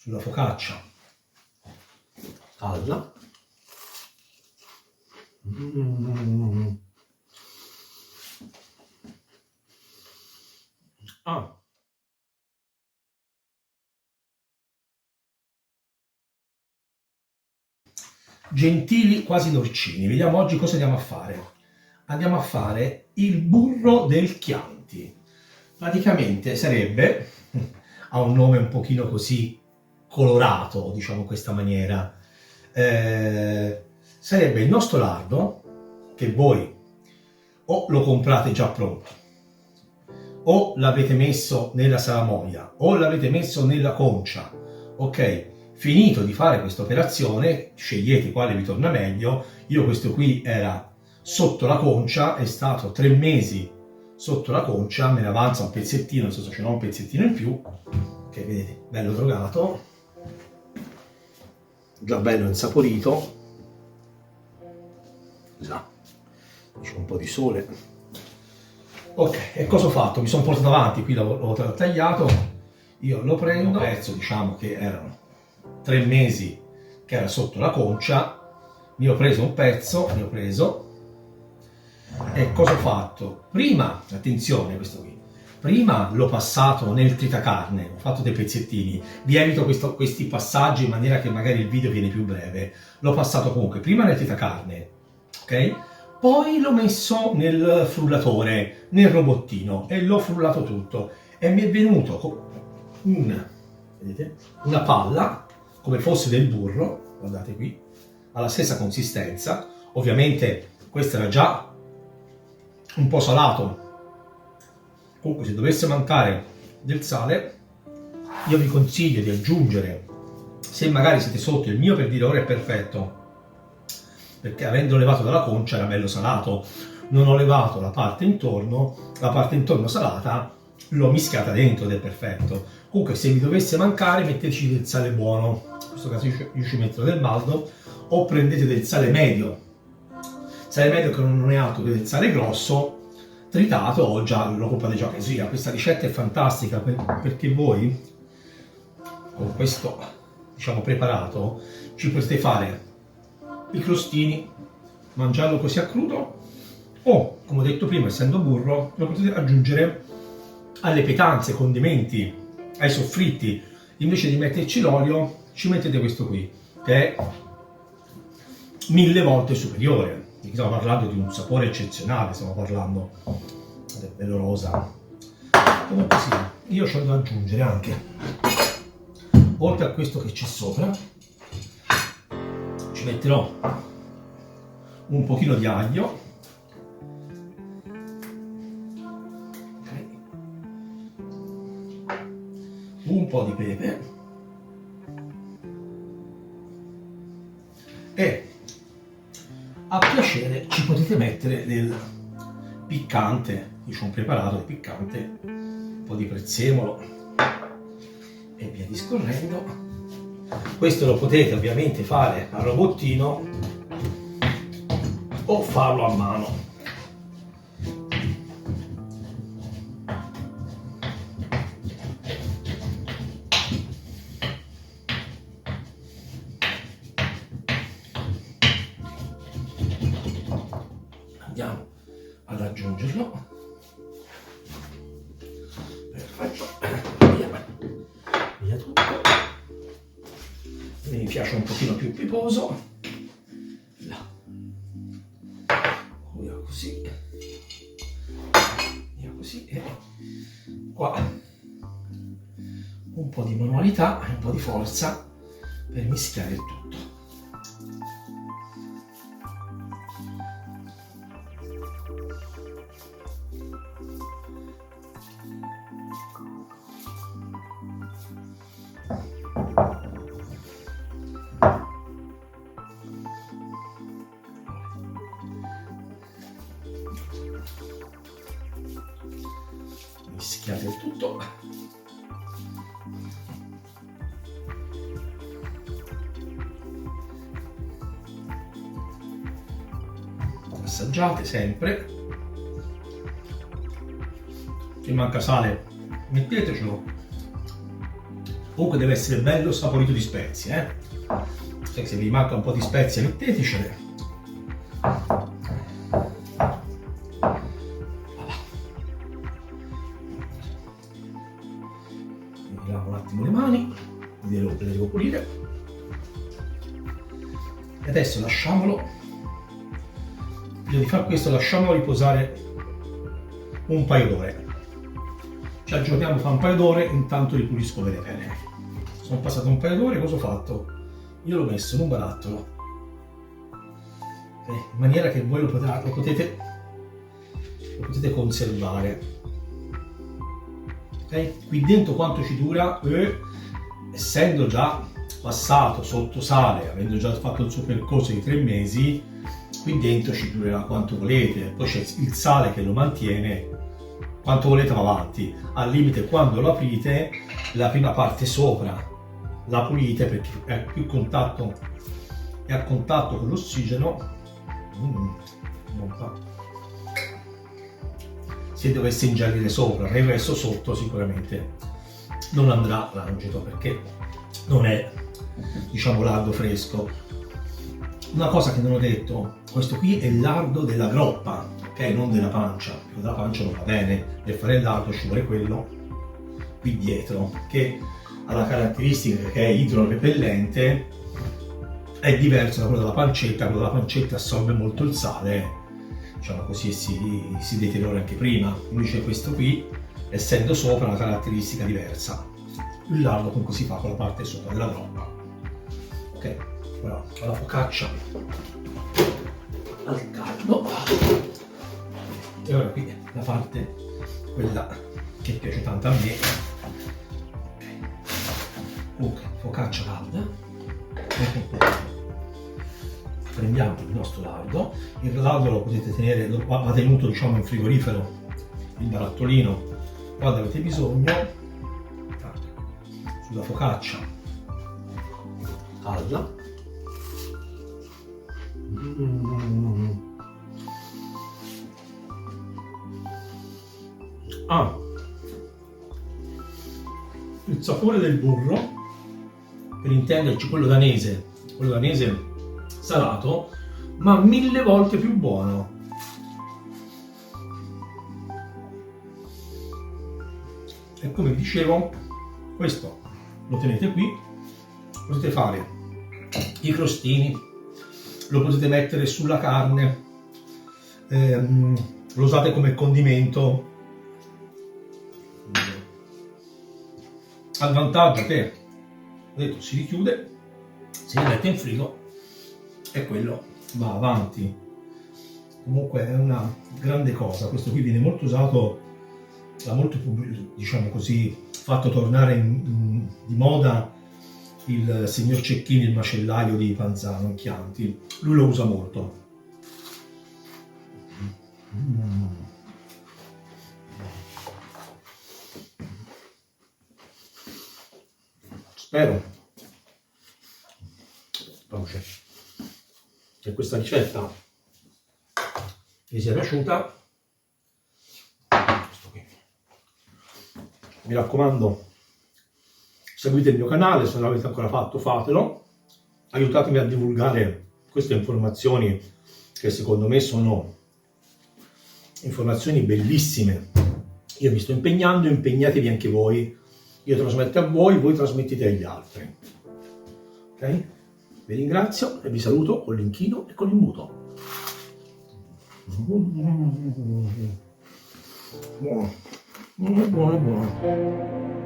sulla focaccia calda. Gentili quasi norcini, vediamo oggi cosa andiamo a fare. Andiamo a fare il burro del Chianti. Praticamente sarebbe, ha un nome un pochino così colorato, diciamo in questa maniera, sarebbe il nostro lardo che voi o lo comprate già pronto, o l'avete messo nella salamoia, o l'avete messo nella concia, ok? Finito di fare questa operazione, scegliete quale vi torna meglio. Io questo qui era sotto la concia, è stato 3 mesi sotto la concia, me ne avanza un pezzettino, non so se ce n'ho un pezzettino in più, che vedete, bello drogato, già bello insaporito, là, c'è un po' di sole. Ok, e cosa ho fatto? Mi sono portato avanti, qui l'ho tagliato, io lo prendo, pezzo diciamo che erano 3 mesi che era sotto la concia, ne ho preso un pezzo, e cosa ho fatto? Prima, attenzione questo qui, prima l'ho passato nel tritacarne, ho fatto dei pezzettini, vi evito questi passaggi in maniera che magari il video viene più breve, l'ho passato comunque prima nel tritacarne, ok? Poi l'ho messo nel frullatore, nel robottino, e l'ho frullato tutto, e mi è venuto una palla, come fosse del burro, guardate qui, ha la stessa consistenza, ovviamente questo era già un po' salato, comunque se dovesse mancare del sale, io vi consiglio di aggiungere, se magari siete sotto, il mio per dire ora è perfetto, perché avendo levato dalla concia era bello salato, non ho levato la parte intorno salata, l'ho mischiata dentro ed è perfetto. Comunque se vi dovesse mancare metteteci del sale buono, in questo caso io ci metto del maldo, o prendete del sale medio che non è altro che del sale grosso tritato, o già lo comprate già così. Questa ricetta è fantastica perché voi con questo diciamo preparato ci potete fare i crostini, mangiarlo così a crudo, o come ho detto prima, essendo burro, lo potete aggiungere alle pietanze, condimenti, ai soffritti. Invece di metterci l'olio ci mettete questo qui, che è 1000 volte superiore. Stiamo parlando di un sapore eccezionale, stiamo parlando del bello rosa. Comunque sì, io ci vado ad aggiungere anche, oltre a questo che c'è sopra, ci metterò un pochino di aglio, un po' di pepe e a piacere ci potete mettere del piccante. Io ci ho preparato il piccante, un po' di prezzemolo e via discorrendo. Questo lo potete ovviamente fare al robottino o farlo a mano. Andiamo ad aggiungerlo. Perfetto, via tutto. Mi piace un pochino più piposo. Là. Via così. Via così. E qua un po' di manualità e un po' di forza per mischiare il tutto. Mischiate il tutto. Assaggiate sempre. Se manca sale mettetecelo, Comunque deve essere bello saporito di spezie, cioè, se vi manca un po' di spezie mettetecele. Mi lavo un attimo le mani, le devo pulire. E adesso lasciamolo, prima di fare questo lasciamolo riposare un paio d'ore. Ci aggiorniamo fra un paio d'ore, intanto li pulisco bene bene. Sono passato un paio d'ore, cosa ho fatto? Io l'ho messo in un barattolo, in maniera che voi lo potete conservare. Qui dentro quanto ci dura? Essendo già passato sotto sale, avendo già fatto il suo percorso di 3 mesi, qui dentro ci durerà quanto volete. Poi c'è il sale che lo mantiene, quanto volete va avanti. Al limite, quando lo aprite, la prima parte sopra la pulite perché è più contatto, è a contatto con l'ossigeno. Se dovesse ingerire sopra, il resto sotto sicuramente non andrà l'angelo perché non è, diciamo, lardo fresco. Una cosa che non ho detto, questo qui è il lardo della groppa, ok? Non della pancia, perché la pancia non va bene. Per fare il lardo ci vuole quello qui dietro, che ha la caratteristica che è idrorepellente, è diverso da quello della pancetta. Quello della pancetta assorbe molto il sale, diciamo così, e si deteriora anche prima. Invece questo qui, essendo sopra, ha una caratteristica diversa. Il lardo comunque si fa con la parte sopra della groppa. Ok, ora la focaccia al caldo. E ora qui la parte, quella che piace tanto a me. Ok, focaccia calda. Prendiamo il nostro lardo. Il lardo lo potete tenere, va tenuto, diciamo, in frigorifero, il barattolino, quando avete bisogno. Sulla focaccia calda. Il sapore del burro, per intenderci quello danese salato, ma 1000 volte più buono. E come vi dicevo, questo lo tenete qui, potete fare i crostini, lo potete mettere sulla carne, lo usate come condimento. Al vantaggio che, ho detto, si richiude, si mette in frigo e quello va avanti. Comunque è una grande cosa. Questo qui viene molto usato, da molto, diciamo così, fatto tornare di moda il signor Cecchini, il macellaio di Panzano in Chianti. Lui lo usa molto. Spero che questa ricetta vi sia piaciuta. Mi raccomando, seguite il mio canale, se non l'avete ancora fatto fatelo, aiutatemi a divulgare queste informazioni che secondo me sono informazioni bellissime. Io mi sto impegnando, impegnatevi anche voi. Io trasmetto a voi, voi trasmettete agli altri. Ok? Vi ringrazio e vi saluto con l'inchino e con l'imbuto. Buono, buono, buono.